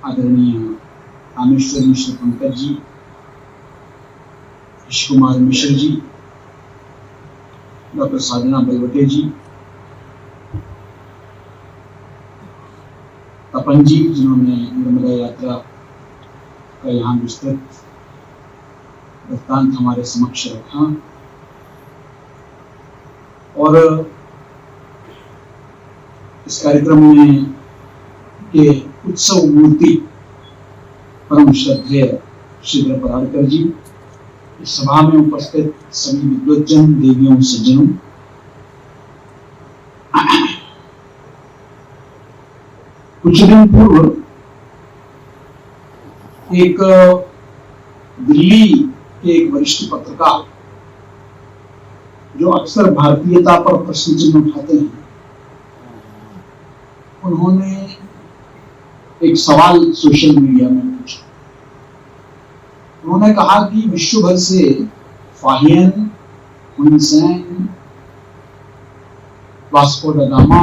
आदरणीय रामेश्वर मिश्र पंकज जी, ऋषि कुमार मिश्र जी, डॉक्टर साधना बलवटे जी, तपन जी, जिन्होंने नर्मदा यात्रा का यहाँ विस्तृत वृत्तांत हमारे समक्ष रखा, और इस कार्यक्रम में के उत्सव मूर्ति परम श्रद्धेय श्रीधर पराड़कर जी, इस सभा में उपस्थित सभी विद्वज्जन, देवियों, सज्जनों, कुछ दिन पूर्व एक दिल्ली के एक वरिष्ठ पत्रकार जो अक्सर भारतीयता पर प्रश्न चिन्ह उठाते हैं, उन्होंने एक सवाल सोशल मीडिया में पूछा। उन्होंने कहा कि विश्व भर से फाहियन, हुनसेन, वास्को ड गामा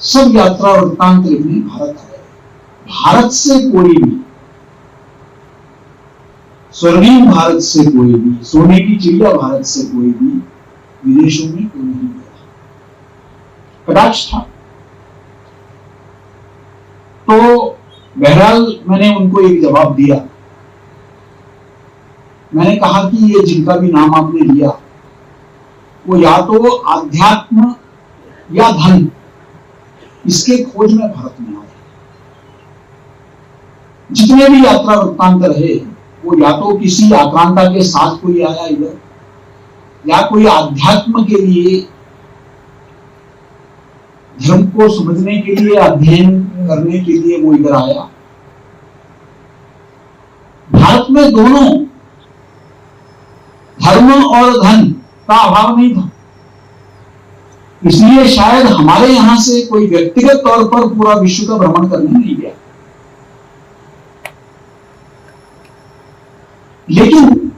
सब यात्रा वृत्तांत लिखने भारत आए। भारत से कोई भी, स्वर्णिम भारत से कोई भी, सोने की चिड़िया भारत से कोई भी विदेशों में कोई नहीं गया। कटाक्ष था। तो बहरहाल मैंने उनको एक जवाब दिया। मैंने कहा कि ये जिनका भी नाम आपने लिया, वो या तो आध्यात्म या धन, इसके खोज में भारत में आए। जितने भी यात्रा वृत्तांत रहे, वो या तो किसी आक्रांता के साथ कोई आया इधर, या कोई आध्यात्म के लिए, धर्म को समझने के लिए, अध्ययन करने के लिए वो इधर आया। भारत में दोनों, धर्म और धन का अभाव नहीं था। इसलिए शायद हमारे यहां से कोई व्यक्तिगत तौर पर पूरा विश्व का भ्रमण करने नहीं गया। लेकिन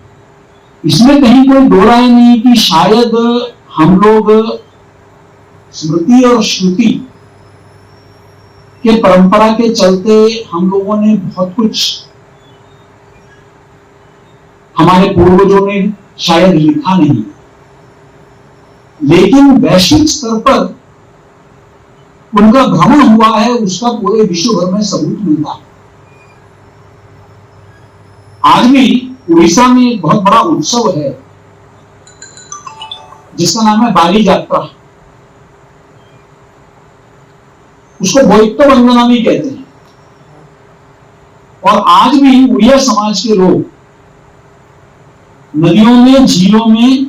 इसमें कहीं कोई दो राय नहीं कि शायद हम लोग स्मृति और श्रुति के परंपरा के चलते हम लोगों ने बहुत कुछ, हमारे पूर्वजों ने शायद लिखा नहीं, लेकिन वैश्विक स्तर पर उनका भ्रमण हुआ है, उसका पूरे विश्व भर में सबूत मिलता है। आज भी उड़ीसा में एक बहुत बड़ा उत्सव है जिसका नाम है बाली यात्रा। उसको बोइत्तो वंदना भी कहते हैं। और आज भी उड़िया समाज के लोग नदियों में, झीलों में,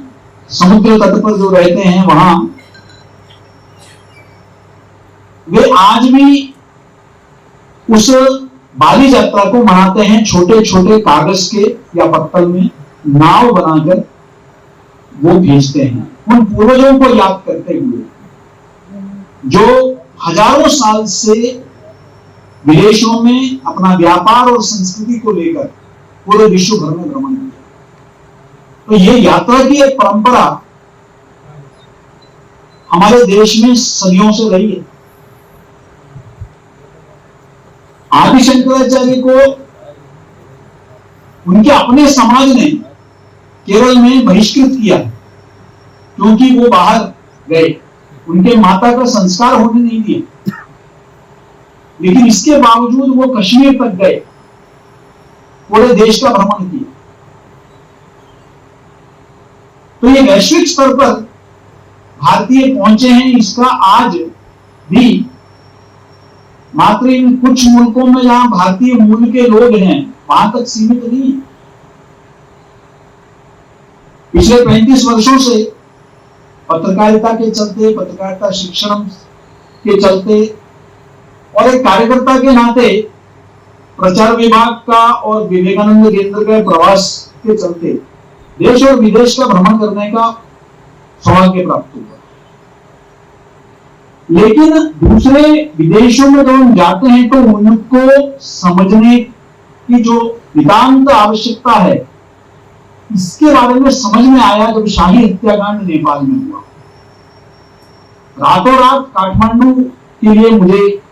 समुद्र तट पर जो रहते हैं वहां, वे आज भी उस बाली यात्रा को मनाते हैं। छोटे छोटे कागज के या पत्तल में नाव बनाकर वो भेजते हैं, उन पूर्वजों को याद करते हुए जो हजारों साल से विदेशों में अपना व्यापार और संस्कृति को लेकर पूरे विश्व भर में भ्रमण किया। तो ये यात्रा की एक परंपरा हमारे देश में सदियों से रही है। आदि शंकराचार्य को उनके अपने समाज ने केरल में बहिष्कृत किया क्योंकि वो बाहर गए, उनके माता का संस्कार होने नहीं दिया। लेकिन इसके बावजूद वो कश्मीर तक गए, पूरे देश का भ्रमण किया। तो ये वैश्विक स्तर पर भारतीय पहुंचे हैं, इसका आज भी मात्र इन कुछ मुल्कों में जहां भारतीय मूल के लोग हैं वहां तक सीमित नहीं है। पिछले 35 वर्षों से पत्रकारिता के चलते, पत्रकारिता शिक्षण के चलते और एक कार्यकर्ता के नाते प्रचार विभाग का और विवेकानंद केंद्र के प्रवास के चलते देश और विदेश का भ्रमण करने का सौभाग्य प्राप्त हुआ। लेकिन दूसरे विदेशों में जब हम जाते हैं तो उनको समझने की जो नितांत आवश्यकता है, इसके बारे में समझ में आया जब शाही हत्याकांड नेपाल में हुआ। रातों रात काठमांडू के लिए मुझे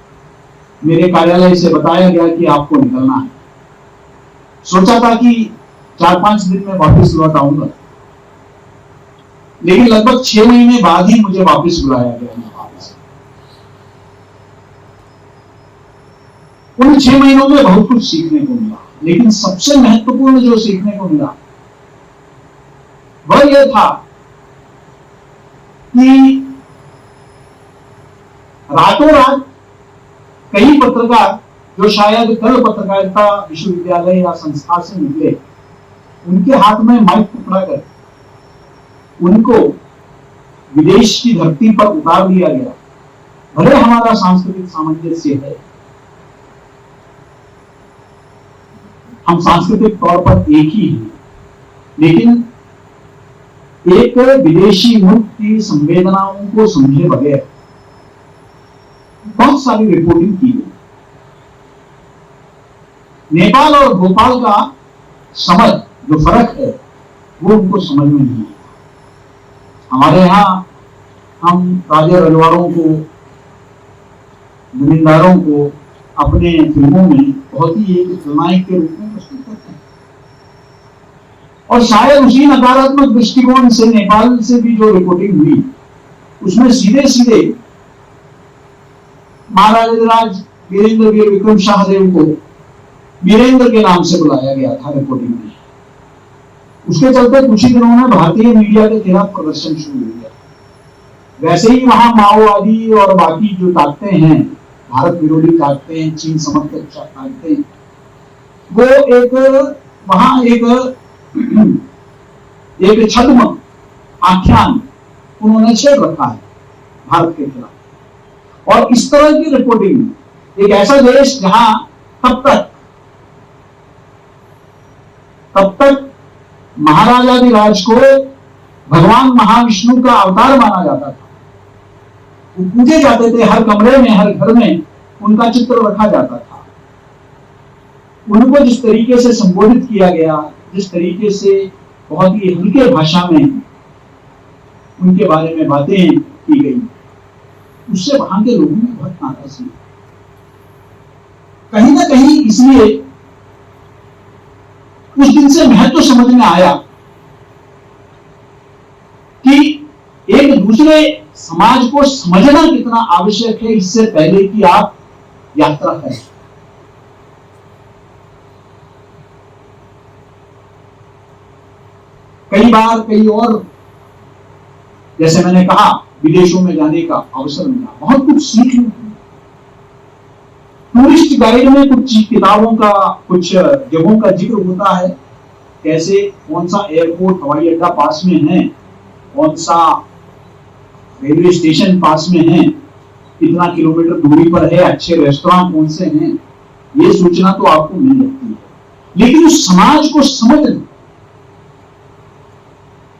मेरे कार्यालय से बताया गया कि आपको निकलना है। सोचा था कि 4-5 दिन में वापस लौट आऊंगा, लेकिन लगभग 6 महीने बाद ही मुझे वापस बुलाया गया नेपाल से। उन 6 महीनों में बहुत कुछ सीखने को मिला, लेकिन सबसे महत्वपूर्ण जो सीखने को मिला वह यह था कि रातों रात कई पत्रकार जो शायद कल पत्रकारिता विश्वविद्यालय या संस्था से निकले, उनके हाथ में माइक पकड़ाकर उनको विदेश की धरती पर उतार दिया गया। भले हमारा सांस्कृतिक सामंजस्य है, हम सांस्कृतिक तौर पर एक ही हैं, लेकिन एक विदेशी मुल्क की संवेदनाओं को समझे बगैर बहुत सारी रिपोर्टिंग की गई। नेपाल और भोपाल का समझ जो फर्क है वो उनको समझ में नहीं आता। हमारे यहाँ हम राजा रजवाड़ों को, जमींदारों को अपने फिल्मों में बहुत ही एक खलनायक के रूप में प्रस्तुत करते हैं, और शायद उसी नकारात्मक दृष्टिकोण से नेपाल से भी जो रिपोर्टिंग हुई उसमें सीधे सीधे महाराज वीरेंद्र वीर विक्रम शाहदेव को वीरेंद्र के नाम से बुलाया गया था रिपोर्टिंग में। उसके चलते कुछ ही दिनों में भारतीय मीडिया के खिलाफ प्रदर्शन शुरू हो गया। वैसे ही वहां माओवादी और बाकी जो ताकतें हैं, भारत विरोधी ताकतें, चीन समर्थक ताकतें, वो एक छद्म आख्यान उन्होंने छेड़ रखा है भारत के खिलाफ। और इस तरह की रिपोर्टिंग, एक ऐसा देश जहां तब तक महाराजाधिराज को भगवान महाविष्णु का अवतार माना जाता था, वो पूजे जाते थे, हर कमरे में, हर घर में उनका चित्र रखा जाता था। उनको जिस तरीके से संबोधित किया गया, जिस तरीके से बहुत ही हल्के भाषा में उनके बारे में बातें की गई, उससे वहां के लोगों में बहुत नाराजगी, कहीं ना कहीं इसलिए उस दिन से महत्व समझ में आया कि एक दूसरे समाज को समझना कितना आवश्यक है, इससे पहले कि आप यात्रा करें। कई बार कई और, जैसे मैंने कहा, विदेशों में जाने का अवसर मिला, बहुत कुछ सीखने को मिला। टूरिस्ट गाइड में कुछ किताबों का, कुछ जगहों का जिक्र होता है, कैसे कौन सा एयरपोर्ट, हवाई अड्डा पास में है, कौन सा रेलवे स्टेशन पास में है, कितना किलोमीटर दूरी पर है, अच्छे रेस्टोरेंट कौन से हैं, ये सूचना तो आपको मिल जाती है। लेकिन उस समाज को समझना,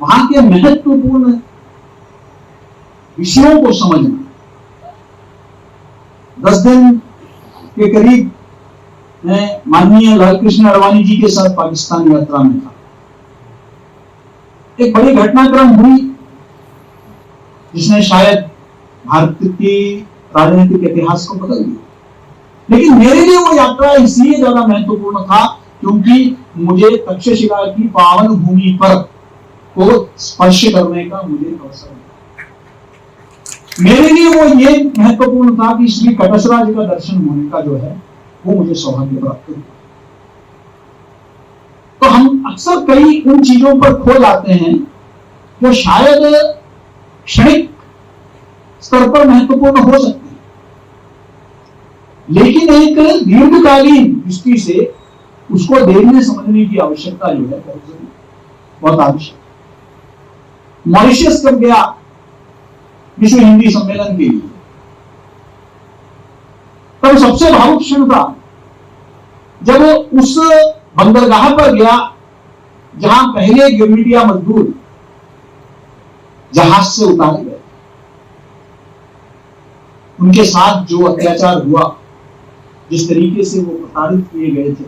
वहां के महत्वपूर्ण विषयों को समझना, 10 दिन के करीब मैं माननीय लालकृष्ण अडवाणी जी के साथ पाकिस्तान यात्रा में था। एक बड़ी घटनाक्रम हुई जिसने शायद भारत की राजनीतिक इतिहास को बदल दिया, लेकिन मेरे लिए वो यात्रा इसलिए ज्यादा महत्वपूर्ण था क्योंकि मुझे तक्षशिला की पावन भूमि पर को स्पर्श करने का मुझे अवसर मिला। मेरे लिए वो ये महत्वपूर्ण था कि श्री कटसराज का दर्शन होने का जो है वो मुझे सौभाग्य प्राप्त हुआ। तो हम अक्सर कई उन चीजों पर खो जाते हैं जो शायद क्षणिक स्तर पर महत्वपूर्ण हो सकते हैं, लेकिन एक दीर्घकालीन दृष्टि से उसको देखने समझने की आवश्यकता जो है बहुत आवश्यक। मॉरिशस कब गया विश्व हिंदी सम्मेलन के लिए, तब सबसे भावुक क्षण था जब उस बंदरगाह पर गया जहां पहले गिरमिटिया मजदूर जहाज से उतारे गए, उनके साथ जो अत्याचार हुआ, जिस तरीके से वो प्रताड़ित किए गए थे,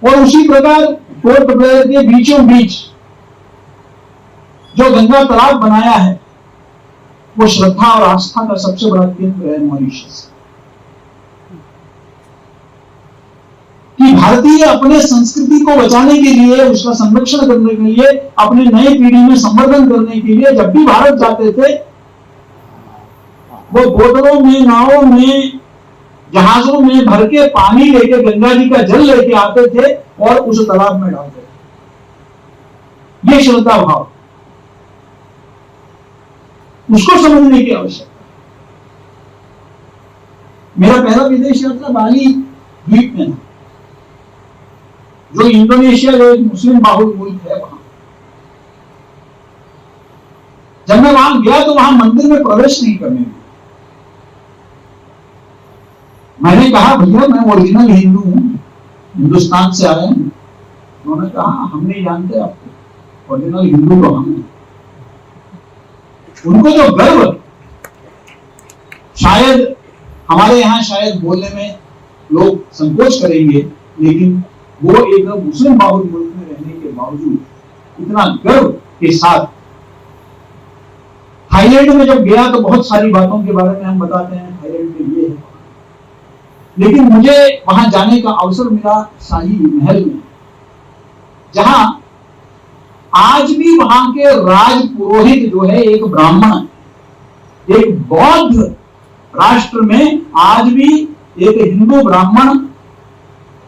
और उसी प्रकार पोर्ट ब्लेयर के बीचों बीच जो गंगा तालाब बनाया है, वो श्रद्धा और आस्था का सबसे बड़ा केंद्र है मॉरिशस। भारतीय अपने संस्कृति को बचाने के लिए, उसका संरक्षण करने के लिए, अपने नए पीढ़ी में संवर्धन करने के लिए जब भी भारत जाते थे, वो बोतलों में, नावों में, जहाजों में भर के पानी लेके, गंगा जी का जल लेके आते थे और उस तालाब में डालते थे। ये श्रद्धा भाव, उसको समझने की आवश्यकता। मेरा पहला विदेश यात्रा बाली द्वीप में था, जो इंडोनेशिया, जो एक मुस्लिम बाहुल मुल्क है, वहां जब मैं वहां गया तो वहां मंदिर में प्रवेश नहीं करने दिया। मैंने कहा भैया मैं ओरिजिनल हिंदू हूं, हिंदुस्तान से आया हूं। उन्होंने कहा हम नहीं जानते आपको, ओरिजिनल हिंदू तो हम हैं। उनको जो गर्व, शायद हमारे यहां शायद बोलने में लोग संकोच करेंगे, लेकिन वो एक मुस्लिम बाहुल मुल्क में रहने के बावजूद इतना गर्व के साथ, थाईलैंड में जब गया तो बहुत सारी बातों के बारे में हम बताते हैं, थाईलैंड में ये है, लेकिन मुझे वहां जाने का अवसर मिला शाही महल में, जहां आज भी वहां के राज पुरोहित जो है एक ब्राह्मण है। एक बौद्ध राष्ट्र में आज भी एक हिंदू ब्राह्मण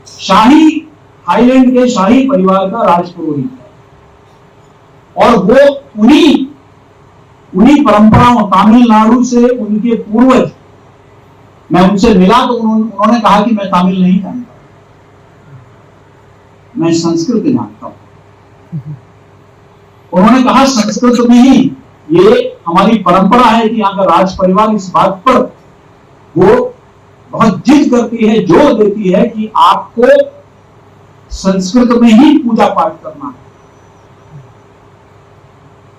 शाही, थाईलैंड के शाही परिवार का राजपुरोहित है, और वो उन्हीं परंपराओं, तमिलनाडु से उनके पूर्वज, मैं उनसे मिला तो उन्होंने कहा कि मैं तमिल नहीं जानता, मैं संस्कृत जानता हूं। उन्होंने कहा संस्कृत में ही ये हमारी परंपरा है कि यहाँ का राज परिवार इस बात पर वो बहुत जिद करती है, जोर देती है कि आपको संस्कृत में ही पूजा पाठ करना है।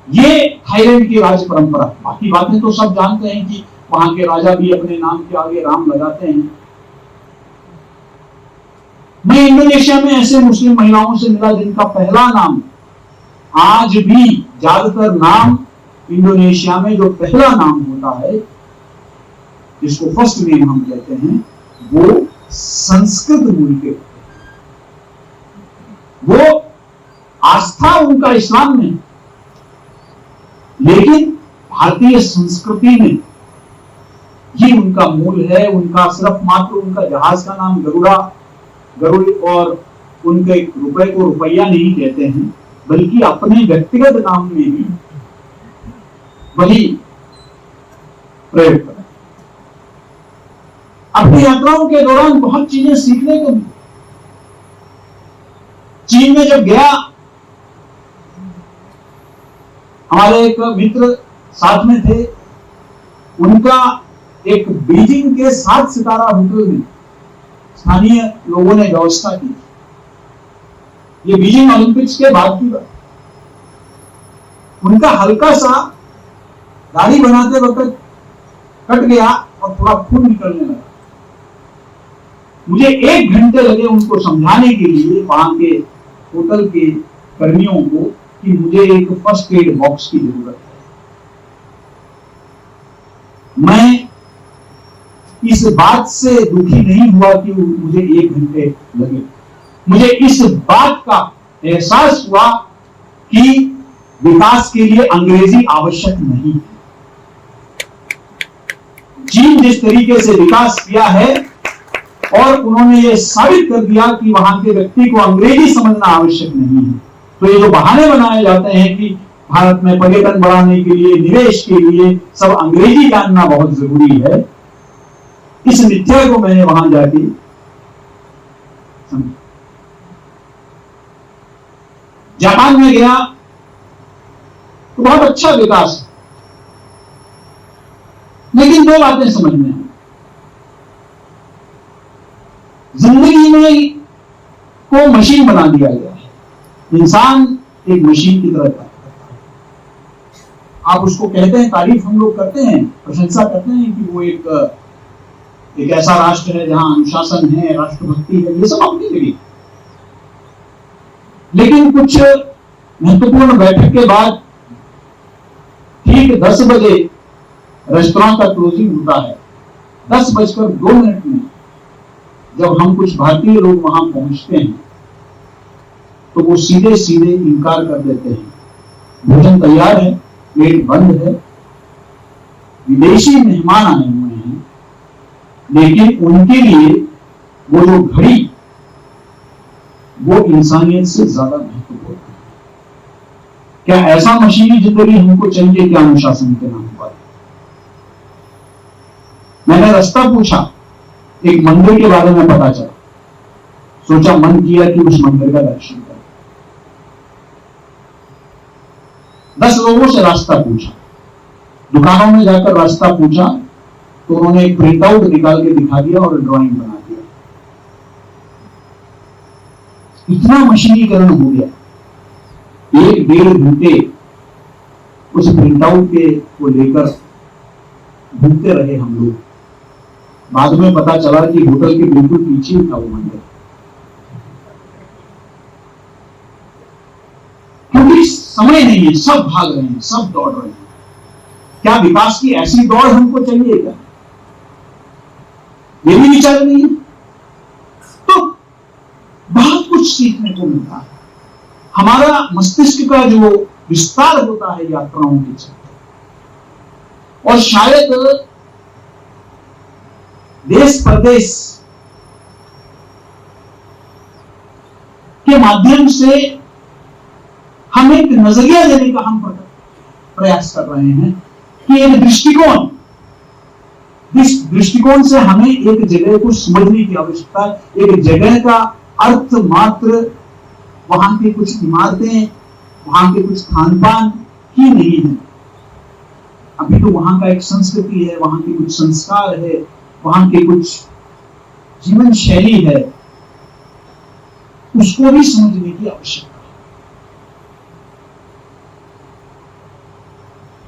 ये थाईलैंड की राज परंपरा। बाकी बातें तो सब जानते हैं कि वहां के राजा भी अपने नाम के आगे राम लगाते हैं। मैं इंडोनेशिया में ऐसे मुस्लिम महिलाओं से मिला जिनका पहला नाम, आज भी ज्यादातर नाम इंडोनेशिया में जो पहला नाम होता है, जिसको फर्स्ट नेम हम कहते हैं, वो संस्कृत मूल के होते हैं। वो आस्था उनका इस्लाम में, लेकिन भारतीय संस्कृति में ही उनका मूल है। उनका सिर्फ मात्र उनका जहाज का नाम गरुड़, और उनके रुपए को रुपया नहीं कहते हैं, बल्कि अपने व्यक्तिगत नाम में भी वही प्रयोग करें। अपनी यात्राओं के दौरान बहुत चीजें सीखने को मिली। चीन में जब गया, हमारे एक मित्र साथ में थे, उनका एक बीजिंग के 7 सितारा होटल में स्थानीय लोगों ने व्यवस्था की। ये बीजिंग ओलंपिक्स के बाद की बात। उनका हल्का सा दाढ़ी बनाते वक्त कट गया और थोड़ा खून निकलने लगा। मुझे 1 घंटे लगे उनको समझाने के लिए, वहां के होटल के कर्मियों को, कि मुझे एक फर्स्ट एड बॉक्स की जरूरत है। मैं इस बात से दुखी नहीं हुआ कि मुझे 1 घंटे लगे। मुझे इस बात का एहसास हुआ कि विकास के लिए अंग्रेजी आवश्यक नहीं है। चीन जिस तरीके से विकास किया है, और उन्होंने ये साबित कर दिया कि वहां के व्यक्ति को अंग्रेजी समझना आवश्यक नहीं है। तो ये जो बहाने बनाए जाते हैं कि भारत में पर्यटन बढ़ाने के लिए, निवेश के लिए सब अंग्रेजी जानना बहुत जरूरी है, इस मिथ्या को मैंने वहां जाके समझा। जापान में गया तो बहुत अच्छा विकास, लेकिन 2 बातें समझ में आई। जिंदगी में को मशीन बना दिया गया है। इंसान एक मशीन की तरह काम करता है। आप उसको कहते हैं, तारीफ हम लोग करते हैं, प्रशंसा करते हैं कि वो एक ऐसा राष्ट्र है जहां अनुशासन है, राष्ट्रभक्ति है, ये सब अपनी जगह। लेकिन कुछ महत्वपूर्ण बैठक के बाद ठीक 10 बजे रेस्टोरेंट का क्लोजिंग होता है। 10:02 में जब हम कुछ भारतीय लोग वहां पहुंचते हैं तो वो सीधे सीधे इनकार कर देते हैं, भोजन तैयार है, प्लेट बंद है, विदेशी मेहमान आए हुए हैं, लेकिन उनके लिए वो जो घड़ी वो इंसानियत से ज्यादा महत्वपूर्ण है। क्या ऐसा मशीनी जिंदगी हमको चाहिए क्या अनुशासन के नाम पर? मैंने रास्ता पूछा, एक मंदिर के बारे में पता चला, सोचा मन किया कि उस मंदिर का दर्शन करें। 10 लोगों से रास्ता पूछा, दुकानों में जाकर रास्ता पूछा तो उन्होंने एक प्रिंट आउट निकाल के दिखा दिया और ड्राइंग बना दिया। इतना मशीनीकरण हो गया, 1-1.5 घंटे उस प्रिंट आउट के को लेकर घूमते रहे हम लोग। बाद में पता चला कि होटल के बिल्कुल पीछे ही था वो मंदिर, क्योंकि समय नहीं है, सब भाग रहे हैं, सब दौड़ रहे हैं। क्या विकास की ऐसी दौड़ हमको चाहिए क्या? ये भी विचार नहीं है। तो बहुत कुछ सीखने को मिलता है। हमारा मस्तिष्क का जो विस्तार होता है यात्राओं के चलते, और शायद देश प्रदेश के माध्यम से हम एक नजरिया देने का हम प्रयास कर रहे हैं कि एक दृष्टिकोण, इस दृष्टिकोण से हमें एक जगह को समझने की आवश्यकता है। एक जगह का अर्थ मात्र वहां की कुछ इमारतें, वहां के कुछ खान पान ही नहीं है। अभी तो वहां का एक संस्कृति है, वहां के कुछ संस्कार है, वहां के कुछ जीवन शैली है, उसको भी समझने की आवश्यकता है।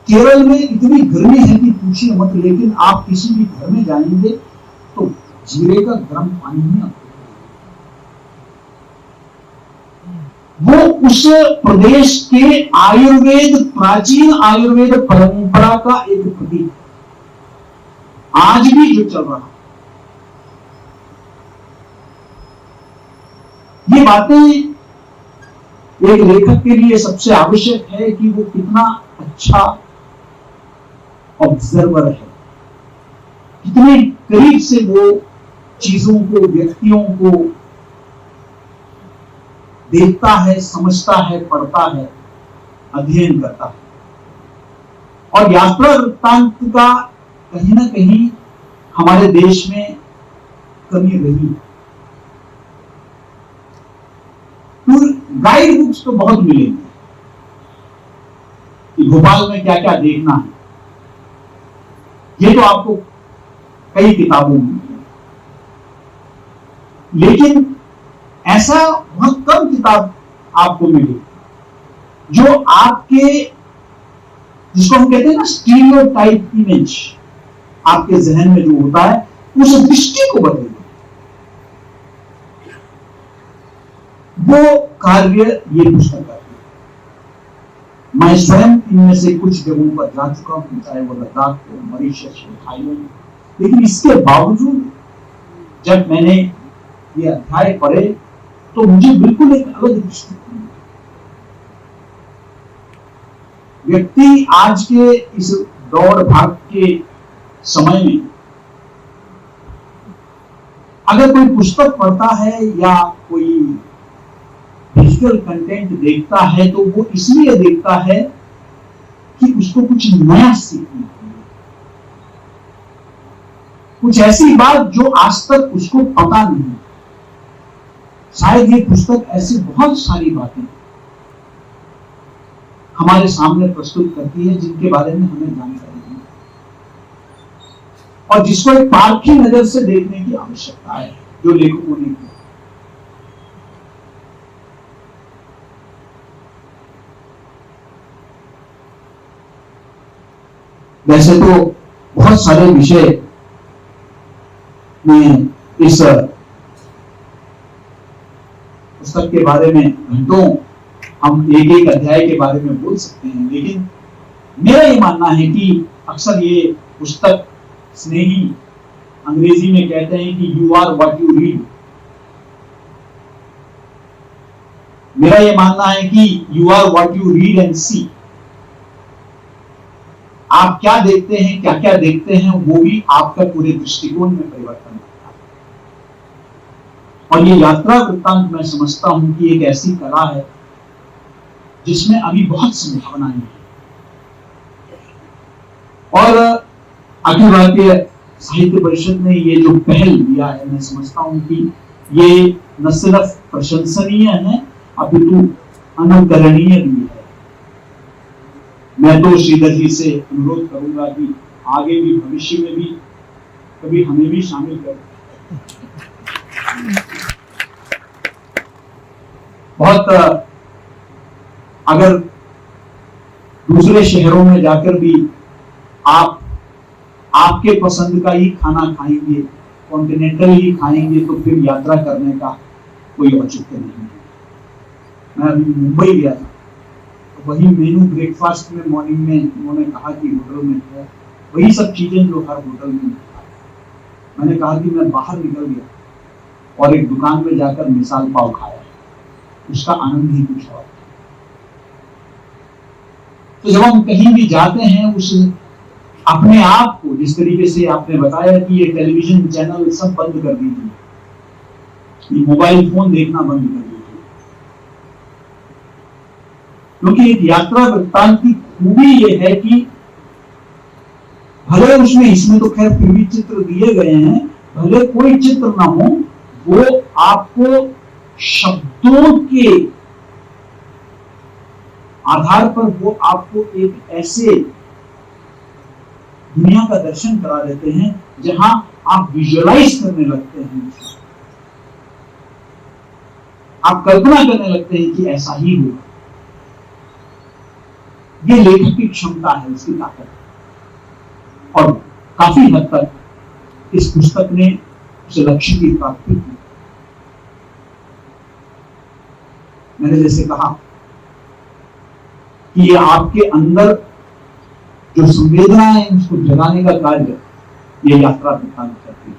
केरल में इतनी गर्मी है कि पूछिए मत, लेकिन आप किसी भी घर में जाएंगे तो जीरे का गर्म पानी ही आपको, वो उस प्रदेश के आयुर्वेद, प्राचीन आयुर्वेद परंपरा का एक प्रतीक आज भी जो चल रहा है। ये बातें एक लेखक के लिए सबसे आवश्यक है कि वो कितना अच्छा ऑब्जर्वर है, कितने करीब से वो चीजों को, व्यक्तियों को देखता है, समझता है, पढ़ता है, अध्ययन करता है। और यात्रा वृत्तांत का कहीं ना कहीं हमारे देश में कमी रही। टूर गाइड बुक्स तो बहुत मिलेंगे कि भोपाल में क्या क्या देखना है, ये तो आपको कई किताबों में मिलेगा, लेकिन ऐसा बहुत कम किताब आपको मिलेगी जो आपके, जिसको हम कहते हैं ना स्टीरियोटाइप इमेज, आपके जहन में जो होता है उस दृष्टि को बदलेगा। वो कार्य ये पुस्तक करती है। मैं स्वयं इनमें से कुछ जगहों पर जा चुका हूं, चाहे वो लद्दाख हो, मॉरिशस हो, थाईलैंड, लेकिन इसके बावजूद जब मैंने ये अध्याय पढ़े तो मुझे बिल्कुल एक अलग दृष्टिकोण। व्यक्ति आज के इस दौड़ भाग के समय में अगर कोई पुस्तक पढ़ता है या कोई डिजिटल कंटेंट देखता है तो वो इसलिए देखता है कि उसको कुछ नया सीखने को मिले, कुछ ऐसी बात जो आज तक उसको पता नहीं। शायद ये पुस्तक ऐसी बहुत सारी बातें हमारे सामने प्रस्तुत करती है जिनके बारे में हमें जानकारी नहीं, और जिसको एक पारखी नजर से देखने की आवश्यकता है जो लेखकों ने किया। वैसे तो बहुत सारे विषय में इस पुस्तक के बारे में घंटों हम एक एक अध्याय के बारे में बोल सकते हैं, लेकिन मेरा ये मानना है कि अक्सर ये पुस्तक स्नेही अंग्रेजी में कहते हैं कि you are what you read. मेरा यह मानना है कि you are what you read and see. आप क्या देखते हैं, क्या क्या देखते हैं, वो भी आपका पूरे दृष्टिकोण में परिवर्तन करता है। और ये यात्रा वृत्तांत मैं समझता हूं कि एक ऐसी कला है जिसमें अभी बहुत संभावनाएं हैं। और अखिल भारतीय साहित्य परिषद ने ये जो पहल लिया है, मैं समझता हूं कि ये न सिर्फ प्रशंसनीय है अपितु अनुकरणीय भी है। मैं तो श्रीधर जी से अनुरोध करूंगा कि आगे भी भविष्य में भी कभी हमें भी शामिल करें। बहुत अगर दूसरे शहरों में जाकर भी आप आपके पसंद का ही खाना खाएंगे, कॉन्टिनेंटल ही खाएंगे, तो फिर यात्रा करने का कोई औचित्य नहीं है। मैं अभी मुंबई गया था, तो वही मेनू ब्रेकफास्ट में मॉर्निंग में उन्होंने कहा कि होटल में है वही सब चीजें जो हर होटल में है। मैंने कहा कि मैं बाहर निकल गया और एक दुकान में जाकर मिसाल पाव खाया, उसका आनंद ही कुछ और। तो जब हम कहीं भी जाते हैं, उस अपने आप को, जिस तरीके से आपने बताया कि ये टेलीविजन चैनल सब बंद कर दीजिए, ये मोबाइल फोन देखना बंद कर दीजिए, क्योंकि एक यात्रा वृत्तांत की खूबी ये है कि भले उसमें, इसमें तो खैर फिर भी चित्र दिए गए हैं, भले कोई चित्र ना हो, वो आपको शब्दों के आधार पर वो आपको एक ऐसे दुनिया का दर्शन करा देते हैं जहां आप विजुअलाइज करने लगते हैं, आप कल्पना करने लगते हैं कि ऐसा ही होगा। ये लेखक की क्षमता है, उसकी ताकत है। और काफी हद तक इस पुस्तक ने उस लक्ष्य की प्राप्ति की। मैंने जैसे कहा कि ये आपके अंदर जो संवेदना है उसको जगाने का कार्य ये यात्रा वृत्तांत करती है।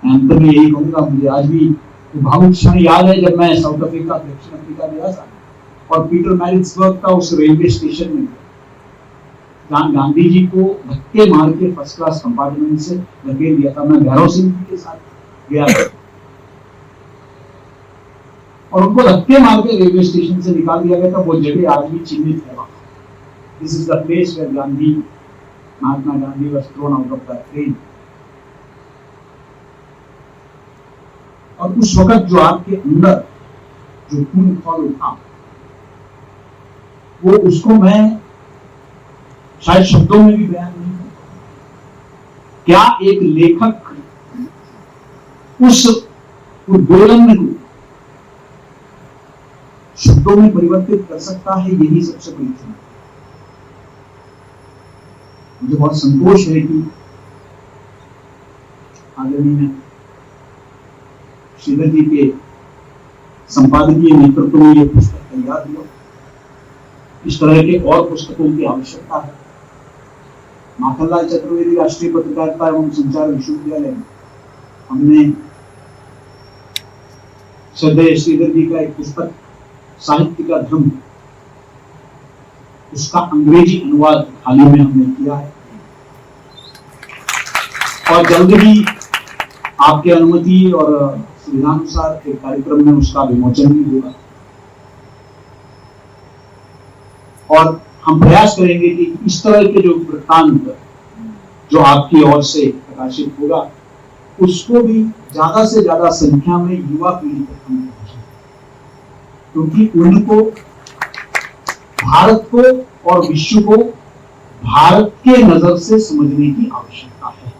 अंत में यही कहूंगा, मुझे आज भी भावुक क्षण याद है जब मैं साउथ अफ्रीका, दक्षिण अफ्रीका गया था और पीटर मैरिट्सबर्ग का उस रेलवे स्टेशन में जहां गांधी जी को धक्के मार के फर्स्ट क्लास कंपार्टमेंट से धकेल दिया था। मैं भैरव सिंह जी के साथ गया था और उनको धक्के मार के रेलवे स्टेशन से निकाल दिया गया था। वो जगह आज भी चिन्हित है। This is the place where Gandhi, Mahatma Gandhi was thrown out of the train. और उस वक्त जो आपके अंदर जो खून खौल उठा, वो उसको मैं शायद शब्दों में भी बयान नहीं कर सकता। क्या एक लेखक उस उद्दोलन को शब्दों में परिवर्तित कर सकता है, यही सबसे बड़ी चुनौती। मुझे बहुत संतोष है कि आदरणीय श्रीधर जी के संपादकीय नेतृत्व में यह पुस्तक तैयार हुआ। इस तरह के और पुस्तकों की आवश्यकता है। माखनलाल चतुर्वेदी राष्ट्रीय पत्रकारिता एवं संचार विश्वविद्यालय में हमने श्रद्धेय श्रीधर जी का एक पुस्तक साहित्य का धर्म, उसका अंग्रेजी अनुवाद हाल ही में हमने किया है और जल्द ही आपके अनुमति और सुविधानुसार एक कार्यक्रम में उसका विमोचन भी होगा। और हम प्रयास करेंगे कि इस तरह के जो वृत्तांत जो आपकी ओर से प्रकाशित होगा, उसको भी ज्यादा से ज्यादा संख्या में युवा पीढ़ी तक हम पहुंचाएं, क्योंकि उनको भारत को और विश्व को भारत के नजर से समझने की आवश्यकता है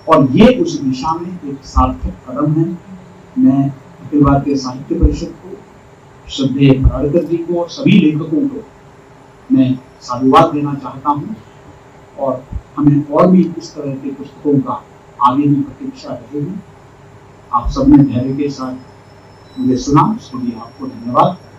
और ये उस दिशा में एक सार्थक कदम है। मैं अखिल भारतीय साहित्य परिषद को, श्रद्धेय पराड़कर जी को और सभी लेखकों को मैं साधुवाद देना चाहता हूं और हमें और भी इस तरह के पुस्तकों का आगे भी प्रतीक्षा रहेगी। आप सबने धैर्य के साथ मुझे सुना, उसके लिए आपको धन्यवाद।